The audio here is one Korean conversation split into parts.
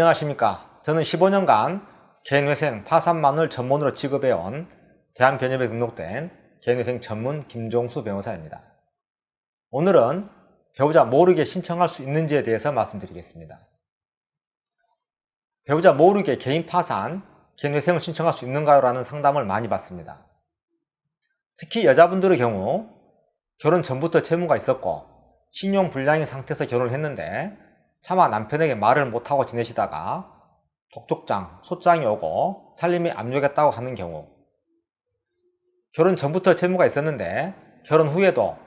안녕하십니까. 저는 15년간 개인회생 파산만을 전문으로 취급해온 대한변협에 등록된 개인회생 전문 김종수 변호사입니다. 오늘은 배우자 모르게 신청할 수 있는지에 대해서 말씀드리겠습니다. 배우자 모르게 개인 파산, 개인회생을 신청할 수 있는가요? 라는 상담을 많이 받습니다. 특히 여자분들의 경우 결혼 전부터 채무가 있었고 신용불량인 상태에서 결혼을 했는데 차마 남편에게 말을 못하고 지내시다가 독촉장, 소장이 오고 살림이 압류겠다고 하는 경우, 결혼 전부터 채무가 있었는데 결혼 후에도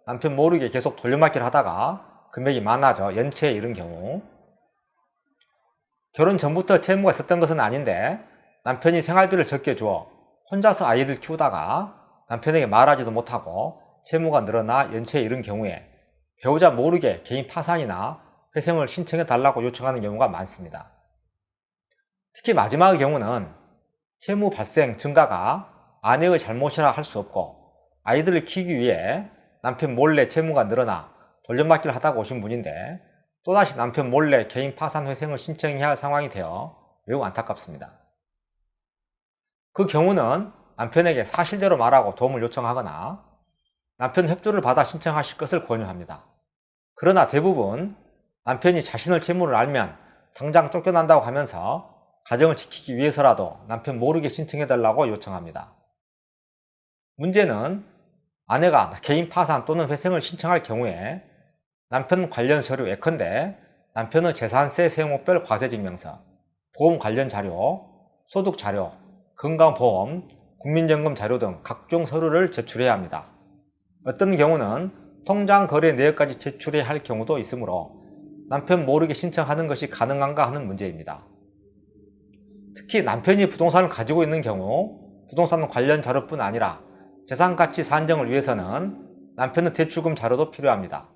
남편 모르게 계속 돌려막기를 하다가 금액이 많아져 연체에 이른 경우, 결혼 전부터 채무가 있었던 것은 아닌데 남편이 생활비를 적게 주어 혼자서 아이를 키우다가 남편에게 말하지도 못하고 채무가 늘어나 연체에 이른 경우에 배우자 모르게 개인 파산이나 회생을 신청해 달라고 요청하는 경우가 많습니다. 특히 마지막의 경우는 채무 발생 증가가 아내의 잘못이라 할 수 없고 아이들을 키우기 위해 남편 몰래 채무가 늘어나 돌려막기를 하다가 오신 분인데 또다시 남편 몰래 개인 파산 회생을 신청해야 할 상황이 되어 매우 안타깝습니다. 그 경우는 남편에게 사실대로 말하고 도움을 요청하거나 남편 협조를 받아 신청하실 것을 권유합니다. 그러나 대부분 남편이 자신의 채무를 알면 당장 쫓겨난다고 하면서 가정을 지키기 위해서라도 남편 모르게 신청해달라고 요청합니다. 문제는 아내가 개인 파산 또는 회생을 신청할 경우에 남편 관련 서류 예컨대 남편의 재산세 세무별 과세증명서, 보험 관련 자료, 소득 자료, 건강보험, 국민연금 자료 등 각종 서류를 제출해야 합니다. 어떤 경우는 통장 거래 내역까지 제출해야 할 경우도 있으므로 남편 모르게 신청하는 것이 가능한가 하는 문제입니다. 특히 남편이 부동산을 가지고 있는 경우 부동산 관련 자료뿐 아니라 재산가치 산정을 위해서는 남편의 대출금 자료도 필요합니다.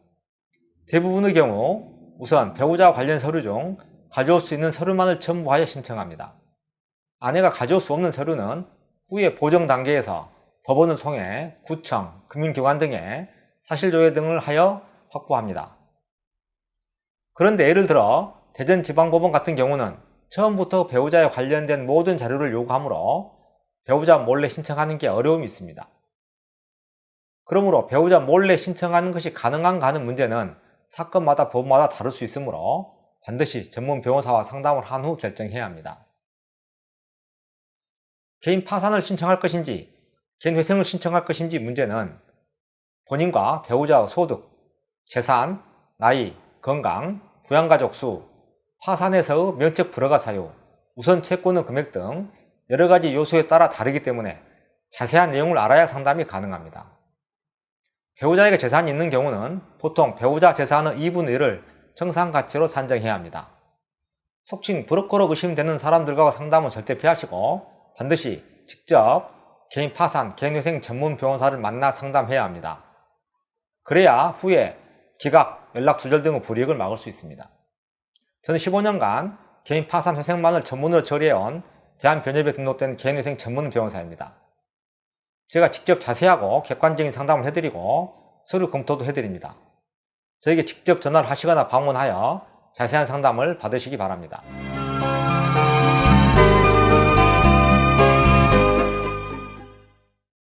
대부분의 경우 우선 배우자 관련 서류 중 가져올 수 있는 서류만을 첨부하여 신청합니다. 아내가 가져올 수 없는 서류는 후에 보정 단계에서 법원을 통해 구청, 금융기관 등에 사실조회 등을 하여 확보합니다. 그런데 예를 들어 대전지방법원 같은 경우는 처음부터 배우자에 관련된 모든 자료를 요구하므로 배우자 몰래 신청하는 게 어려움이 있습니다. 그러므로 배우자 몰래 신청하는 것이 가능한가 하는 문제는 사건마다 법마다 다를 수 있으므로 반드시 전문 변호사와 상담을 한 후 결정해야 합니다. 개인 파산을 신청할 것인지 개인 회생을 신청할 것인지 문제는 본인과 배우자의 소득, 재산, 나이, 건강, 부양가족 수, 파산에서의 면책 불허가 사유, 우선 채권의 금액 등 여러가지 요소에 따라 다르기 때문에 자세한 내용을 알아야 상담이 가능합니다. 배우자에게 재산이 있는 경우는 보통 배우자 재산의 2분의 1을 청산가치로 산정해야 합니다. 속칭 브로커로 의심되는 사람들과 상담은 절대 피하시고 반드시 직접 개인 파산, 개인 회생 전문 변호사를 만나 상담해야 합니다. 그래야 후에 기각, 연락 두절 등의 불이익을 막을 수 있습니다. 저는 15년간 개인 파산 회생만을 전문으로 처리해온 대한변협에 등록된 개인회생 전문 변호사입니다. 제가 직접 자세하고 객관적인 상담을 해드리고 서류 검토도 해드립니다. 저에게 직접 전화를 하시거나 방문하여 자세한 상담을 받으시기 바랍니다.